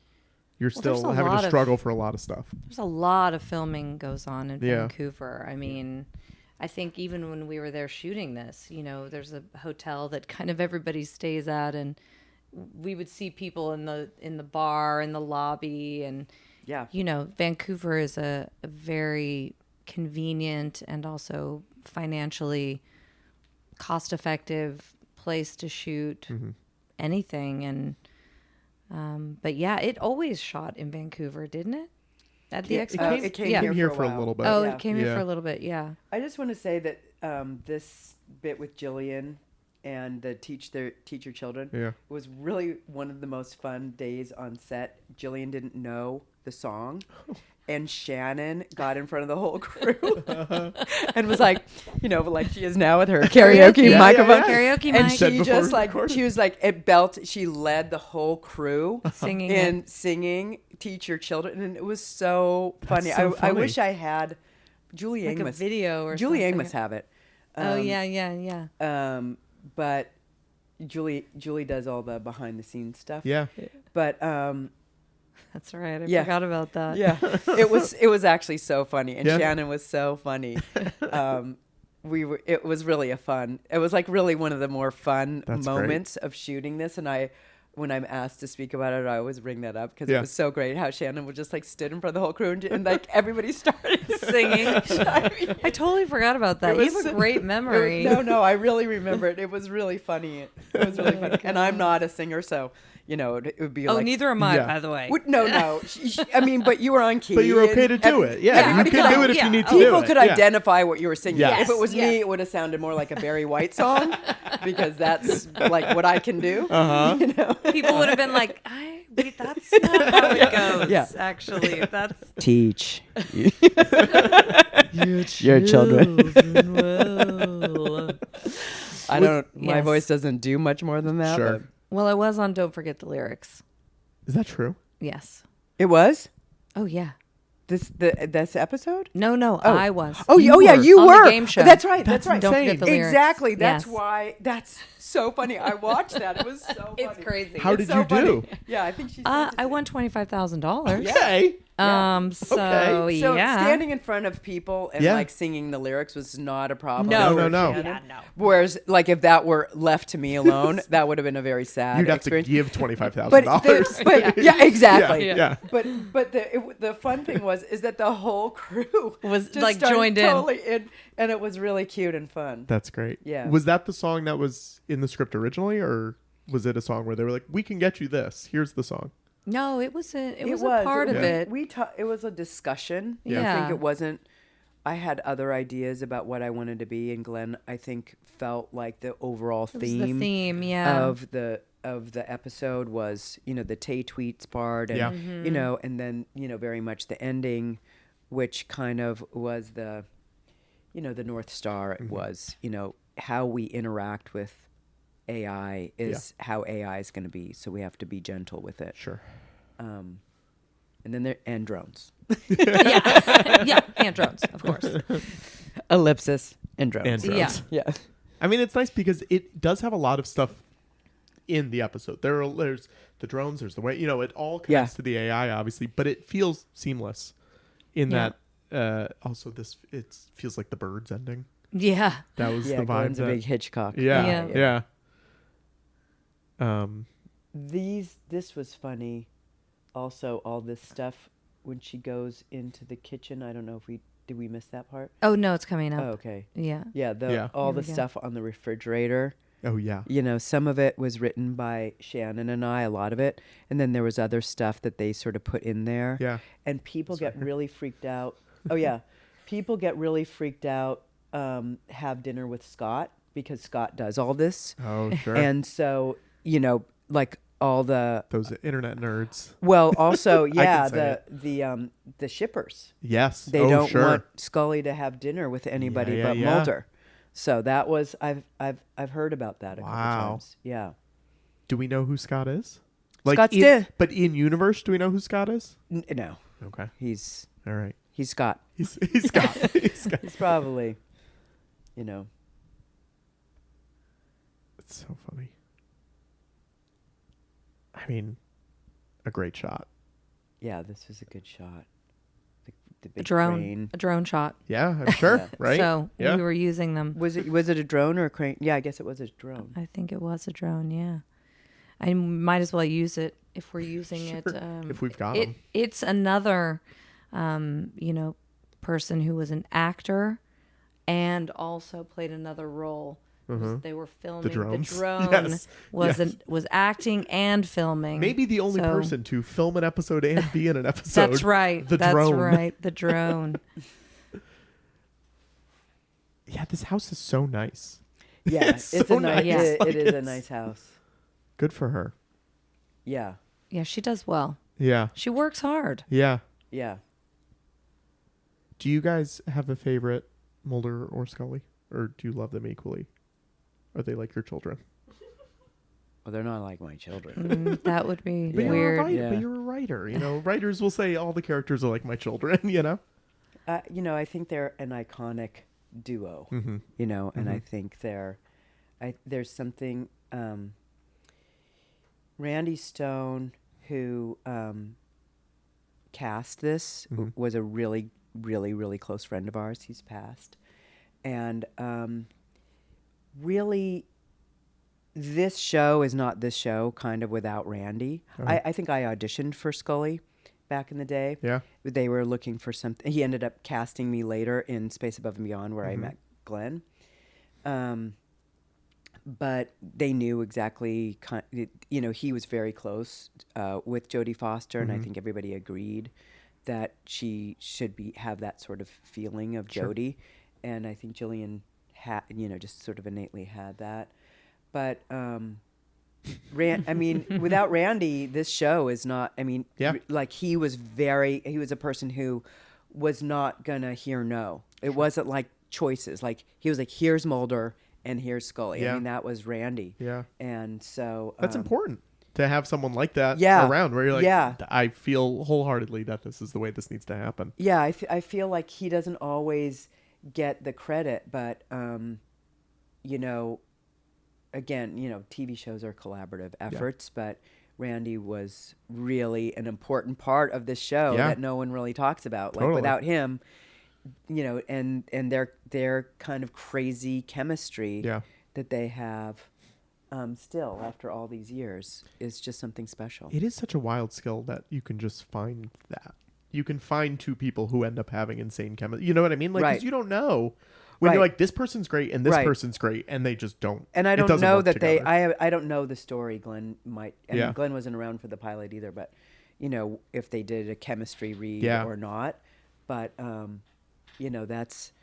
you're still having to struggle for a lot of stuff? There's a lot of filming goes on in Vancouver. I mean... I think even when we were there shooting this, there's a hotel that kind of everybody stays at, and we would see people in the bar, in the lobby, and Vancouver is a very convenient and also financially cost-effective place to shoot anything. And but it always shot in Vancouver, didn't it? At the X-Files? It came here for a little bit. Oh, it came here for a little bit, yeah. I just want to say that this bit with Jillian and the teach your children. Yeah. It was really one of the most fun days on set. Jillian didn't know the song. And Shannon got in front of the whole crew and was like, like she is now with her karaoke microphone. Karaoke and mic. she just she was like, she led the whole crew singing Teach Your Children. And it was so funny. So funny. I wish I had Julie like Eng a video or Julie something. Eng must have it. Yeah. But Julie does all the behind the scenes stuff. Yeah. But That's right. I forgot about that. yeah, it was actually so funny, and Yeah. Shannon was so funny. It was really it was like really one of the more fun That's moments of shooting this. And when I'm asked to speak about it, I always bring that up because Yeah. it was so great how Shannon would just like stood in front of the whole crew and like everybody started Singing. I totally forgot about that. It You was have a great memory. No, I really remember it. It was really funny. It was really funny. And I'm not a singer, so it would be Oh, like. neither am I, Yeah. by the way. No. I mean, but you were on key. But you're okay to do it. Yeah, you everybody can do it if yeah. you need to do it. People could Yeah. identify what you were singing. Yes. If it was me, it would have sounded more like a Barry White song because that's like what I can do. Uh-huh. People would have been like, wait, that's not how it goes. Yeah. Actually, that's Teach your children. well. I don't. My Yes. voice doesn't do much more than that. Sure. But Well, I was on Don't Forget the Lyrics. Is that true? Yes. it was Oh, yeah. this episode. No, Oh. I was. Oh, You yeah, were. you On the were. game show. That's right. That's That's right. Don't forget the lyrics. Exactly. That's Yes. why. That's so funny. I watched that. It was so funny. It's crazy. How It's did so you do? funny. Yeah, I think she. I won $25,000. Okay. So Okay. So yeah. standing in front of people and Yeah. like singing the lyrics was not a problem. No. for No. Shannon. Yeah, no. Whereas, like, if that were left to me alone, that would have been a very sad You'd have experience. to give $25,000. But yeah, exactly. Yeah. But the fun thing is that the whole crew Was, just like, started joined in. totally in, and it was really cute and fun. That's great. Yeah. Was that the song that was in the script originally, or was it a song where they were like, "We can get you this. Here's the song." No, it was a part of it. It was a discussion. Yeah. I think it wasn't. I had other ideas about what I wanted to be, and Glenn, I think, felt like the overall It was the theme, of the episode was, the Tay tweets part, and Yeah. and then very much the ending, which kind of was the North Star. It was how we interact with AI is how AI is going to be, so we have to be gentle with it. Sure. And then and drones. yeah, and drones, of course. Ellipsis and drones. And drones. Yeah. Yeah. I mean, it's nice because it does have a lot of stuff in the episode. There's the drones. There's the way it all connects to the AI, obviously, but it feels seamless. In Yeah. that, also it feels like the birds ending. Yeah. That was Yeah, the vibe. Glenn's a big Hitchcock. Yeah. This was funny. Also, all this stuff when she goes into the kitchen. I don't know if did we miss that part? Oh no, it's coming Oh, up. okay. Yeah. Yeah. All Here the we go. stuff on the refrigerator. Oh yeah. Some of it was written by Shannon and I, a lot of it, and then there was other stuff that they sort of put in there. Yeah. And people get really freaked out. Oh yeah, people get really freaked out. Have dinner with Scott because Scott does all this. Oh sure. And so like all the those internet nerds. well, also yeah, say the shippers. Yes. They don't want Scully to have dinner with anybody but Mulder. So that was I've heard about that a couple times. Yeah. Do we know who Scott is? Scott's dead. But in universe, do we know who Scott is? No, Okay. he's All right. Scott. He's Scott. He's Scott. He's probably, It's so funny. I mean, a great shot. yeah. This was a good shot. The A big drone. crane. A drone shot. Yeah, I'm sure. Yeah. Right. So Yeah. we were using them. Was it a drone or a crane? Yeah, I guess it was a drone. I think it was a drone, yeah. I might as well use it if we're using it. If we've got them. It's another, person who was an actor and also played another role. They were filming the drones. drone Yes. was acting and filming. Maybe the only So- person to film an episode and be in an episode. That's right. The That's drone. right. The drone. Yeah, this house is so nice. Yeah, It's so a nice. nice. It Like, is a it's- nice house. Good for her. Yeah, Yeah, she does well. Yeah. She works hard. Yeah. yeah. Do you guys have a favorite, Mulder or Scully? Or do you love them equally? Are they like your children? Well, they're not like my children. That would be But weird. Yeah. But you're a writer. You know, writers will say all the characters are like my children, you know? I think they're an iconic duo. Mm-hmm. And I think there's something. Randy Stone, who cast this, was a really, really, really close friend of ours. He's passed, and really, this show is not this show kind of without Randy. I think I auditioned for Scully back in the day. Yeah. They were looking for something. He ended up casting me later in Space Above and Beyond, where I met Glenn. But they knew exactly, he was very close with Jodie Foster, and I think everybody agreed that she should have that sort of feeling of Jodie. And I think Gillian had, just sort of innately had that. But without Randy, this show is not. He was a person who was not gonna hear no. It wasn't like choices. Like he was like, here's Mulder and here's Scully. Yeah. That was Randy. Yeah. And so That's important to have someone like that Yeah. around where you're like, Yeah. I feel wholeheartedly that this is the way this needs to happen. Yeah, I feel like he doesn't always get the credit, but again, TV shows are collaborative efforts, but Randy was really an important part of this show that no one really talks about. Like without him, and their kind of crazy chemistry that they have still after all these years is just something special. It is such a wild skill that you can just find that. You can find two people who end up having insane chemistry. You know what I mean? Like, 'cause you don't know. When you're like, this person's great and this person's great, and they just don't. And I don't know that together. I don't know the story. Glenn might. And Glenn wasn't around for the pilot either, but if they did a chemistry read or not. But that's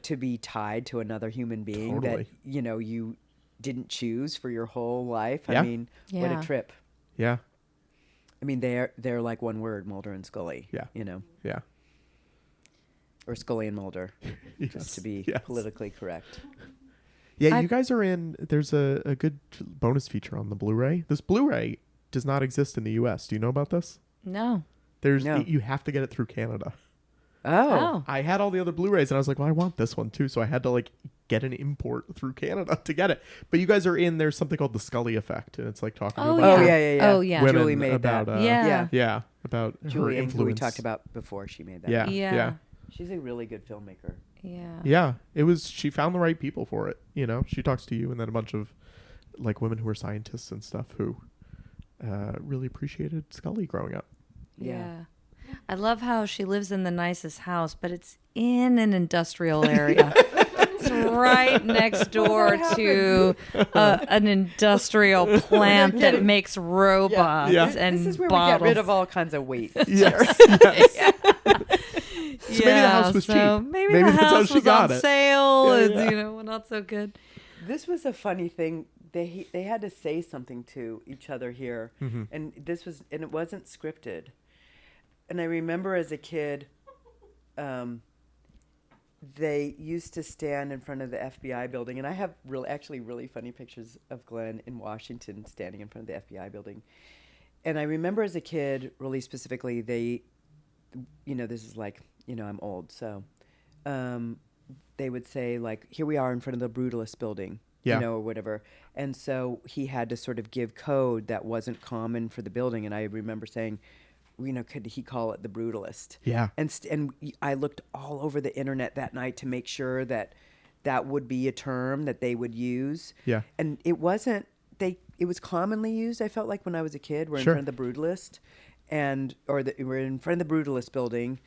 to be tied to another human being that you didn't choose for your whole life. Yeah. I mean, what a trip. Yeah. I mean, they're like one word, Mulder and Scully. Yeah. Yeah. Or Scully and Mulder, just Yes. to be Yes. politically correct. Yeah, you guys are in. There's a good bonus feature on the Blu-ray. This Blu-ray does not exist in the U.S. Do you know about this? No. You have to get it through Canada. Oh. I had all the other Blu-rays and I was like, well, I want this one too. So I had to get an import through Canada to get it. But you guys are in. There's something called the Scully effect, and it's like talking about Oh yeah. women Julie made about, that. Yeah. about her Julie, who influence. we talked about before she made that. Yeah. She's a really good filmmaker. Yeah. Yeah, it was. She found the right people for it. She talks to you, and then a bunch of women who are scientists and stuff who really appreciated Scully growing up. Yeah. I love how she lives in the nicest house, but it's in an industrial area. It's right next door to an industrial plant that makes robots and This is where bottles. we get rid of all kinds of waste. Yes. So maybe the house was cheap. Maybe Maybe the that's how house she was got on it. sale. Yeah, It's, yeah. not so good. This was a funny thing. They had to say something to each other here, and it wasn't scripted. And I remember as a kid, they used to stand in front of the FBI building, and I have really funny pictures of Glenn in Washington standing in front of the FBI building. And I remember as a kid, really specifically, this is I'm old, so they would say here we are in front of the Brutalist building, or whatever. And so he had to sort of give code that wasn't common for the building. And I remember saying, could he call it the Brutalist? Yeah. And I looked all over the internet that night to make sure that would be a term that they would use. Yeah. And it wasn't, it was commonly used, I felt like when I was a kid. We're in front of the Brutalist we're in front of the Brutalist building,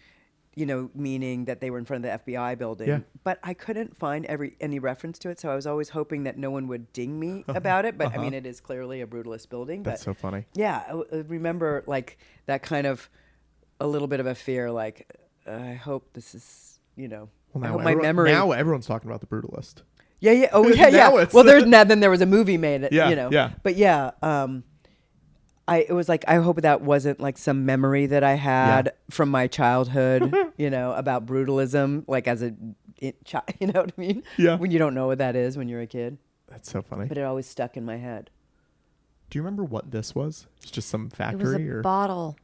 meaning that they were in front of the FBI building. Yeah. But I couldn't find any reference to it, so I was always hoping that no one would ding me about it. But I mean, it is clearly a Brutalist building. That's so funny. Yeah, I remember that kind of a little bit of a fear. I hope this is, Well, I hope my memory. Now everyone's talking about the Brutalist. Yeah. Oh, yeah. Now it's- Well, then there was a movie made. Yeah, You know. yeah. But yeah. It was like, I hope that wasn't like some memory that I had from my childhood, about brutalism, like as you know what I mean? Yeah. When you don't know what that is when you're a kid. That's so funny. But it always stuck in my head. Do you remember what this was? It's just some It was factory a or bottle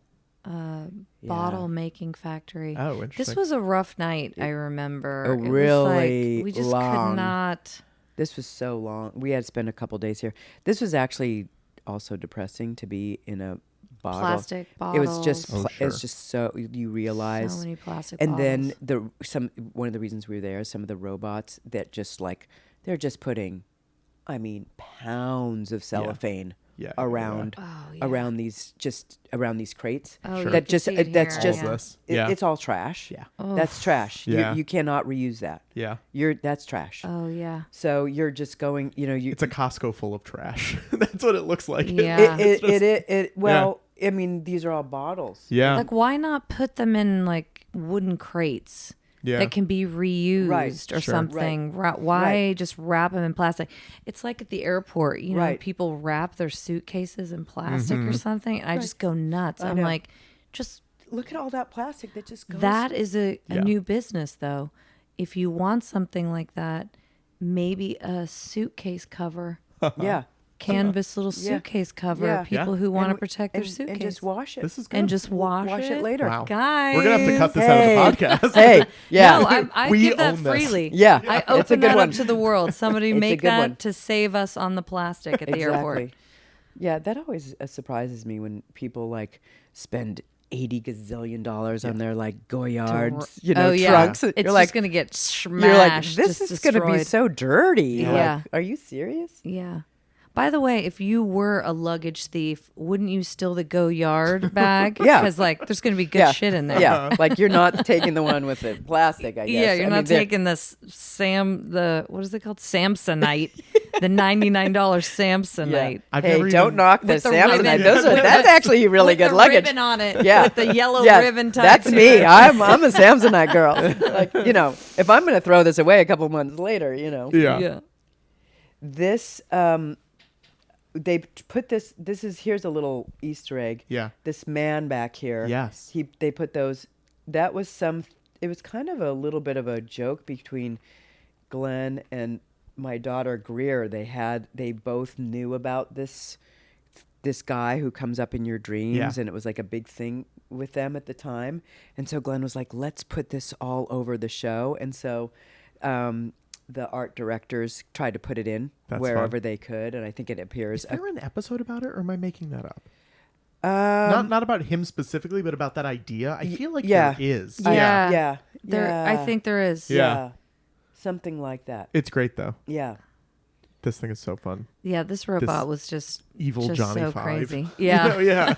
making factory. Oh, interesting. This was a rough night, I remember. Oh, It was really like, we just long. could not. This was so long. We had to spend a couple days here. This was actually also depressing to be in a bottle. Plastic It was just bottles. sure. it's just so you realize. So many plastic And bottles. then one of the reasons we were there, some of the robots that just like they're just putting, pounds of cellophane around around these crates. Oh, Sure. you That can just see it that's here, just yeah. this. it- Yeah. it's all trash. Yeah. That's trash. Yeah. You cannot reuse that. Yeah. That's trash. Oh yeah. So you're just going. It's a Costco full of trash. That's what it looks like. Yeah. These are all bottles. Yeah. Like, why not put them in like wooden crates Yeah. that can be reused Right. or Sure. something? Why Right. just wrap them in plastic? It's like at the airport, Right. people wrap their suitcases in plastic or something. I just go nuts. I'm know. like, just Look at all that plastic that just goes. that is a Yeah. new business, though. If you want something like that, maybe a suitcase cover. Yeah. Canvas little Yeah. suitcase cover. Yeah. People Yeah. who want to And- protect their and suitcase. just wash it. This is good. and just wash it later. Wow. Guys. We're going to have to cut this Hey. out of the podcast. Hey, yeah. No, I We give that own this. freely. Yeah. I It's a open good that one. up to the world. Somebody It's a make good that one. to save us on the plastic at the airport. Yeah, that always surprises me when people like spend $80 gazillion on their like Goyards, trunks. It's You're just like, gonna get smashed. you're like, this just is going to be destroyed. so dirty. Yeah. Like, are you serious? Yeah. By the way, if you were a luggage thief, wouldn't you steal the Goyard bag? Yeah. Because there's going to be good shit in there. Yeah, like you're not taking the one with the plastic, I guess. Yeah, you're I not mean, they're- taking what is it called? Samsonite. The $99 Samsonite. I've Hey, never don't even- knock the With the Samsonite. ribbon. That's actually really With good the luggage. ribbon on it. Yeah. With the yellow Yeah, ribbon type. That's me. I'm a Samsonite girl. Like, if I'm going to throw this away a couple months later, Yeah. Yeah. This they put here's a little Easter egg. Yeah. This man back here. Yes. They put those. It was kind of a little bit of a joke between Glenn and my daughter Greer. They both knew about this guy who comes up in your dreams, Yeah. and it was like a big thing with them at the time. And so Glenn was like, let's put this all over the show. And so the art directors tried to put it in That's wherever fun. they could, and I think it appears. Is there an episode about it, or am I making that up? Um, Not about him specifically, but about that idea. I feel like yeah. there is. Yeah. yeah, I think there is. Yeah. Something like that. It's great though. Yeah. This thing is so fun. Yeah, this robot was just Evil just Johnny so 5. crazy. Yeah. Yeah.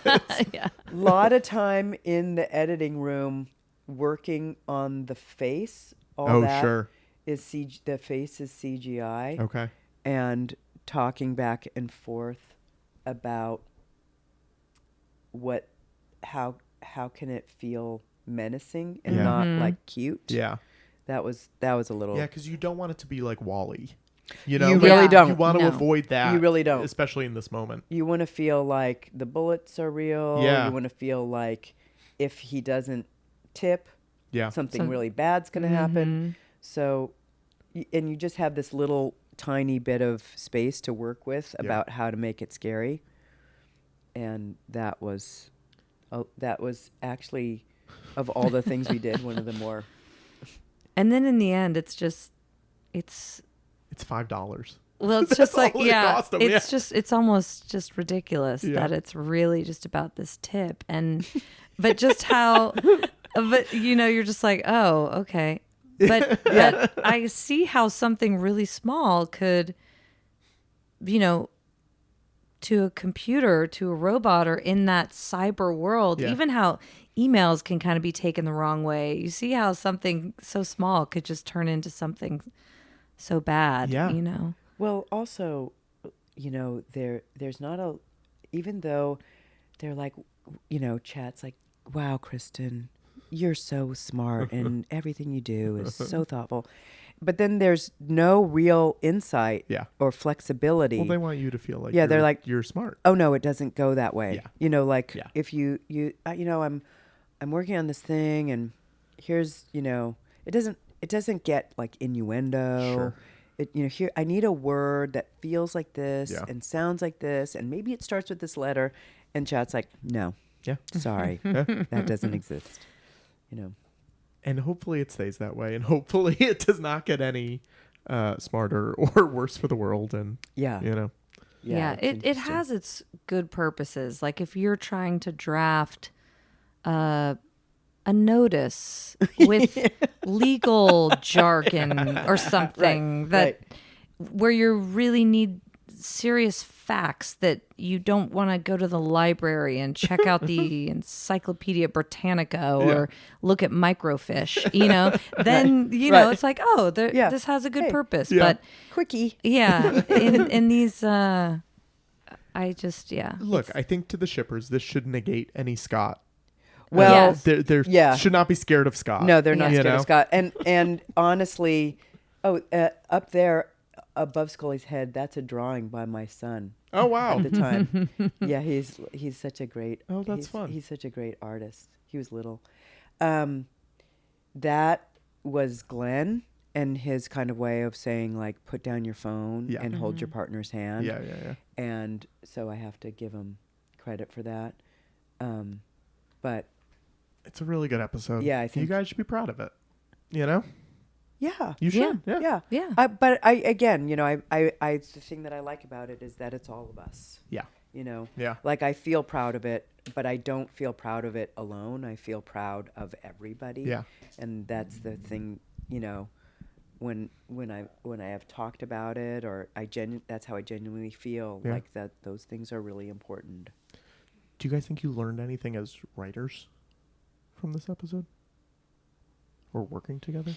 Yeah. Lot of time in the editing room working on the face. All that Sure. is the face is CGI. Okay. And talking back and forth about how can it feel menacing and Yeah. not like cute. Yeah. That was a little. Yeah, because you don't want it to be like Wall-E. You Like, really don't. You want to No. avoid that. You really don't. Especially in this moment. You want to feel like the bullets are real. Yeah. You want to feel like if he doesn't tip, Yeah. something really bad's going to happen. So, and you just have this little tiny bit of space to work with about how to make it scary. And that was actually, of all the things we did, one of the more. And then in the end, it's $5. well, it's just like, all it yeah, cost 'em, it's almost just ridiculous that it's really just about this tip. But just how, but you're just like, oh, okay. But I see how something really small could, to a computer, to a robot, or in that cyber world, even how emails can kind of be taken the wrong way. You see how something so small could just turn into something so bad, Yeah. Well, also, there's not a, even though they're like, chats like, wow, Kristen, you're so smart and everything you do is so thoughtful. but then there's no real insight or flexibility. Well, they want you to feel like they're like, you're smart. Oh no, it doesn't go that way. Yeah. If you I'm working on this thing, and here's it doesn't get like innuendo. Sure. Here I need a word that feels like this and sounds like this, and maybe it starts with this letter. And Chad's like, no, sorry, that doesn't exist. And hopefully it stays that way, and hopefully it does not get any smarter or worse for the world. And it has its good purposes. Like if you're trying to draft a notice with legal jargon or something where you really need serious facts that you don't want to go to the library and check out the Encyclopedia Britannica or look at microfish, then it's like, this has a good purpose. But quickie. In these I think to the shippers, this should negate any Scott. Well, they should not be scared of Scott. No, they're not scared of Scott. And honestly, up there above Scully's head, that's a drawing by my son. Oh wow! At the time, he's such a great. Oh, that's fun. He's such a great artist. He was little. That was Glenn and his kind of way of saying, like, put down your phone and hold your partner's hand. Yeah. And so I have to give him credit for that. But it's a really good episode. Yeah, I think you guys should be proud of it. Yeah, you should. Yeah. But the thing that I like about it is that it's all of us. Yeah. Yeah. Like I feel proud of it, but I don't feel proud of it alone. I feel proud of everybody. Yeah. And that's the thing, when I have talked about it, or that's how I genuinely feel like that. Those things are really important. Do you guys think you learned anything as writers from this episode? Or working together?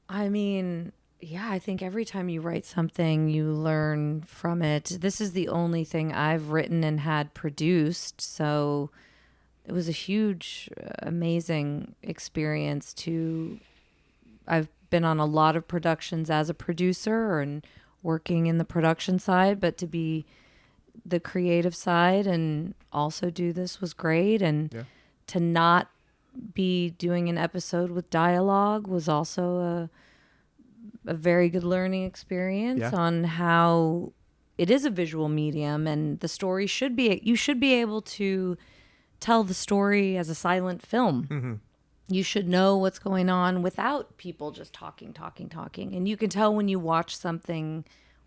I mean, I think every time you write something, you learn from it. This is the only thing I've written and had produced. So it was a huge, amazing experience I've been on a lot of productions as a producer and working in the production side, but to be the creative side and also do this was great. And to not be doing an episode with dialogue was also a very good learning experience on how it is a visual medium, and the story you should be able to tell the story as a silent film. Mm-hmm. You should know what's going on without people just talking. And you can tell when you watch something,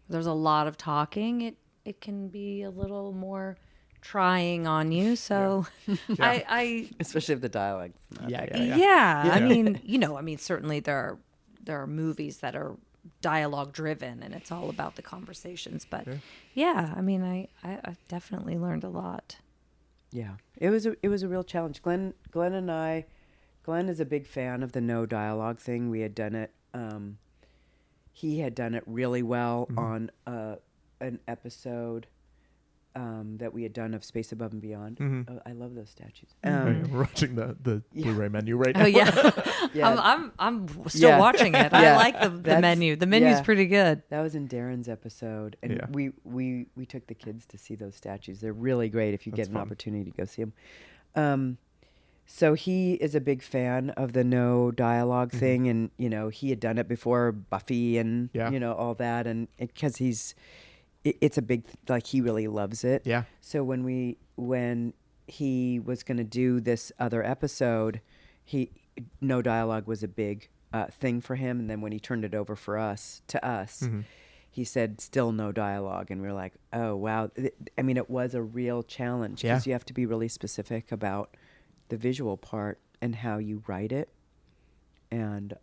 there's a lot of talking, it can be a little more trying on you. So I especially if the dialogue's not I mean, certainly there are movies that are dialogue driven and it's all about the conversations, but I mean, I definitely learned a lot. It was a real challenge. Glenn is a big fan of the no dialogue thing. We had done it he had done it really well on an episode that we had done of Space Above and Beyond. Oh, I love those statues. We're watching the Blu-ray menu right now. Oh yeah, I'm still watching it. I like the menu. The menu's pretty good. That was in Darren's episode, and we took the kids to see those statues. They're really great if you get an opportunity to go see them. So he is a big fan of the no dialogue thing, and he had done it before Buffy and all that, and because it's a big, like, he really loves it. Yeah. So when he was going to do this other episode, no dialogue was a big thing for him. And then when he turned it over to us, he said, still no dialogue. And we were like, oh, wow. I mean, it was a real challenge because you have to be really specific about the visual part and how you write it. And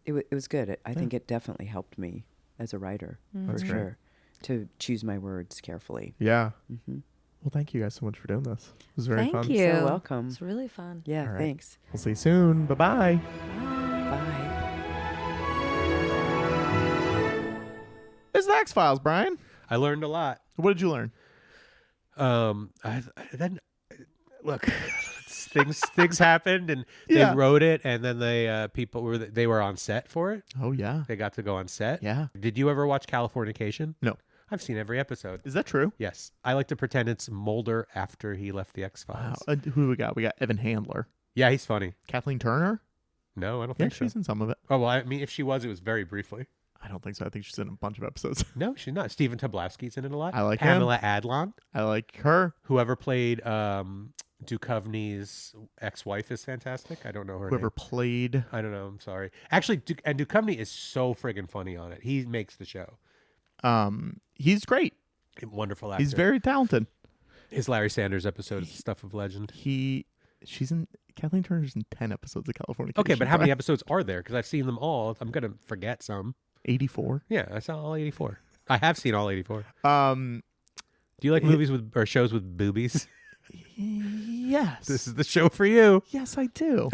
it was good. I think it definitely helped me as a writer, for sure, to choose my words carefully. Yeah. Well, thank you guys so much for doing this. It was very fun. Thank you. You're welcome. It's really fun. Yeah, right. Thanks. We'll see you soon. Bye-bye. Bye. It's the X-Files, Brian. I learned a lot. What did you learn? Look, things happened, and Yeah. they wrote it, and then they were on set for it. Oh yeah. They got to go on set. Yeah. Did you ever watch Californication? No. I've seen every episode. Is that true? Yes. I like to pretend it's Mulder after he left the X-Files. Wow. Who we got? We got Evan Handler. Yeah, he's funny. Kathleen Turner? No, I don't Yeah, think so. she's in some of it. Oh, well, I mean, if she was, it was very briefly. I don't think so. I think she's in a bunch of episodes. No, she's not. Stephen Tobolowsky's in it a lot. I like Pamela Adlon. I like her. Whoever played Duchovny's ex-wife is fantastic. I don't know her Whoever name. played. I don't know. I'm sorry. Actually, Duchovny is so friggin' funny on it. He makes the show. He's great. Wonderful actor. He's very talented. His Larry Sanders episode is stuff of legend. She's in Kathleen Turner's in 10 episodes of California. Okay, but how many episodes are there? Because I've seen them all. I'm gonna forget some. 84. Yeah, I saw all 84. I have seen all 84. Do Do you like movies or shows with boobies? Yes. This is the show for you. Yes, I do.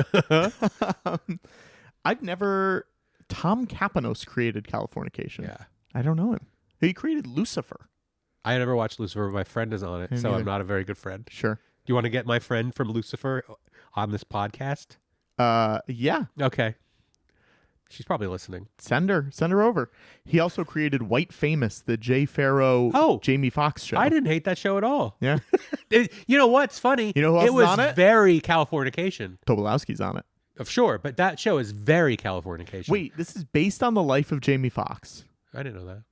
I've never. Tom Kapanos created Californication. Yeah. I don't know him. He created Lucifer. I never watched Lucifer, but my friend is on it, Me so neither. I'm not a very good friend. Sure. Do you want to get my friend from Lucifer on this podcast? Yeah. Okay. She's probably listening. Send her over. He also created White Famous, the Jay Farrow, Jamie Foxx show. I didn't hate that show at all. Yeah. You know what's funny? You know who else it was is on it? very Californication. Tobolowsky's on it. Sure, but that show is very Californication. Wait, this is based on the life of Jamie Foxx. I didn't know that.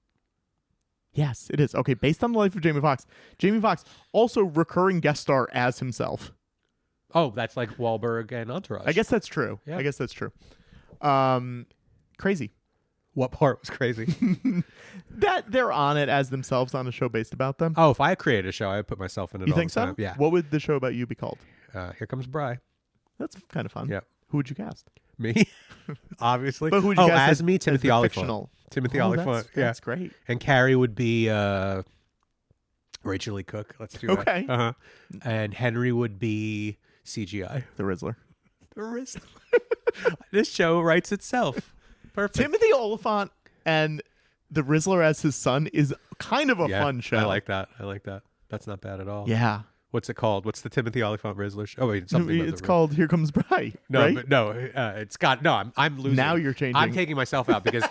Yes, it is. Okay, based on the life of Jamie Foxx. Jamie Foxx, also recurring guest star as himself. Oh, that's like Wahlberg and Entourage. I guess that's true. Yeah. I guess that's true. Crazy. What part was crazy? That they're on it as themselves on a show based about them. Oh, if I created a show, I would put myself in it You all think the so? time. Yeah. What would the show about you be called? Here Comes Bry. That's kind of fun. Yeah. Who would you cast? Me? Obviously. But who would you cast as me? Timothy the Olyphant. fictional? Timothy Oh, Olyphant. That's great. And Carrie would be Rachel Lee Cook. Let's do that. Okay. Uh-huh. And Henry would be CGI. The Rizzler. The wrist. This show writes itself. Perfect. Timothy Olyphant and the Rizzler as his son is kind of a fun show. I like that. That's not bad at all. Yeah. What's it called? What's the Timothy Olyphant Rizzler show? Oh, wait, something. It's called Here Comes Bry. No, right? but no, it's got no. I'm losing. Now you're changing. I'm taking myself out because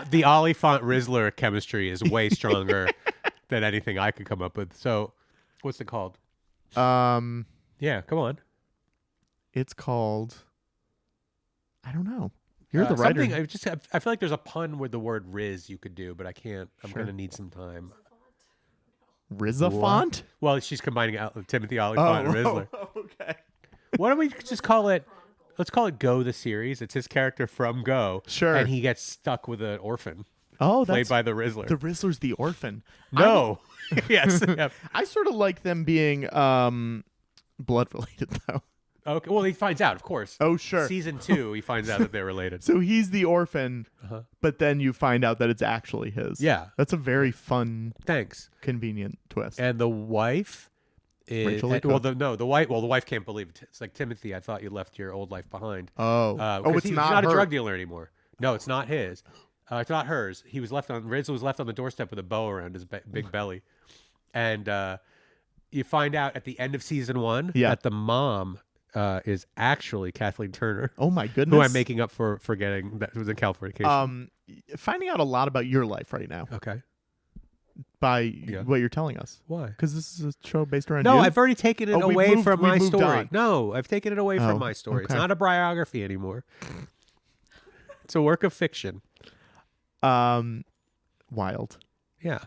the Olyphant Rizzler chemistry is way stronger than anything I could come up with. So, what's it called? Yeah, come on. It's called. I don't know. You're the writer. I feel like there's a pun with the word Riz you could do, but I can't. I'm gonna need some time. Rizzafont? Well, she's combining Timothy Olyphant and Rizzler. Okay. Why don't we just call it? Let's call it Go the series. It's his character from Go. Sure. And he gets stuck with an orphan Oh, played that's by the Rizzler. the Rizzler's the orphan. No. Yes. Yep. I sort of like them being blood related though. Okay. Well, he finds out, of course. Oh, sure. Season 2, he finds out that they're related. So he's the orphan, but then you find out that it's actually his. Yeah. That's a very fun, Thanks. convenient twist. And the wife is Rachel Lee the wife can't believe it. It's like, Timothy, I thought you left your old life behind. It's he's not a her. drug dealer anymore. No, it's not his. It's not hers. Riz was left on the doorstep with a bow around his big belly. And you find out at the end of season 1 that the mom is actually Kathleen Turner. Oh my goodness. Who I'm making up for forgetting that was in Californication. Finding out a lot about your life right now Okay. by what you're telling us. Why? Because this is a show based around No, you? I've already taken it we've away moved- from we've my moved story. on. No, I've taken it away from my story. It's okay. not a biography anymore. It's a work of fiction. Wild. Yeah.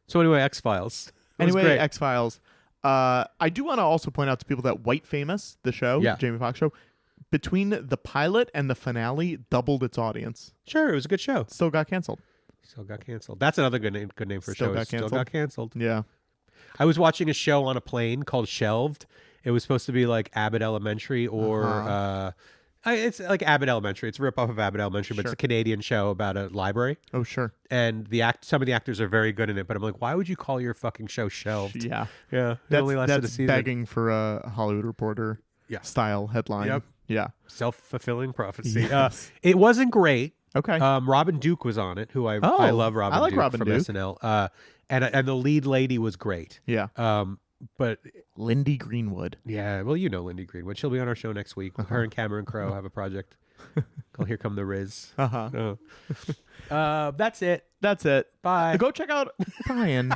So anyway, X-Files. Anyway, X-Files. I do want to also point out to people that White Famous, the show, Jamie Foxx show, between the pilot and the finale, doubled its audience. Sure, it was a good show. Still got canceled. That's another good name for a show. Still got canceled. Yeah. I was watching a show on a plane called Shelved. It was supposed to be like Abbott Elementary or it's like Abbott Elementary. It's a rip-off of Abbott Elementary, but it's a Canadian show about a library. Oh, sure. And some of the actors are very good in it, but I'm like, why would you call your fucking show Shelved? Yeah. Yeah. It only lasted a season. Begging for a Hollywood Reporter style headline. Yep. Yeah. Self-fulfilling prophecy. Yes. It wasn't great. Okay. Robin Duke was on it, who I love Robin I like Duke Robin from Duke. SNL. And the lead lady was great. Yeah. But Lindy Greenwood. yeah, well, you know Lindy Greenwood. She'll be on our show next week. Her and Cameron Crowe have a project called Here Come the Riz. That's it. That's it. Bye. Go check out Brian.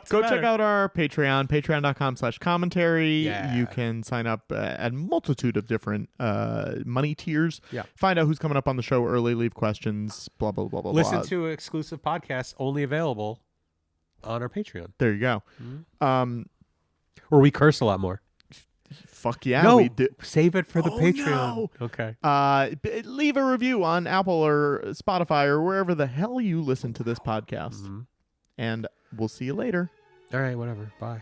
Check out our Patreon, patreon.com/commentary. Yeah. You can sign up at a multitude of different money tiers. Yeah. Find out who's coming up on the show early, leave questions, blah, blah, blah, blah, Listen blah. to exclusive podcasts only available on our Patreon. There you go. Where we curse a lot more. Fuck yeah, no, we do. Save it for the Patreon. No. Okay. Leave a review on Apple or Spotify or wherever the hell you listen to this podcast. And we'll see you later. All right, whatever. Bye.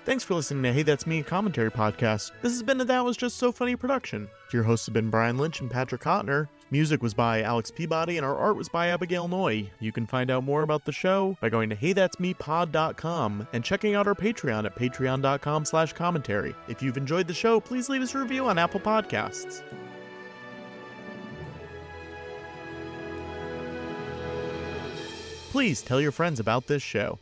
Thanks for listening to Hey That's Me, Commentary Podcast. This has been a That Was Just So Funny production. Your hosts have been Brian Lynch and Patrick Hotner. Music was by Alex Peabody, and our art was by Abigail Noy. You can find out more about the show by going to HeyThat'sMePod.com and checking out our Patreon at patreon.com/commentary. If you've enjoyed the show, please leave us a review on Apple Podcasts. Please tell your friends about this show.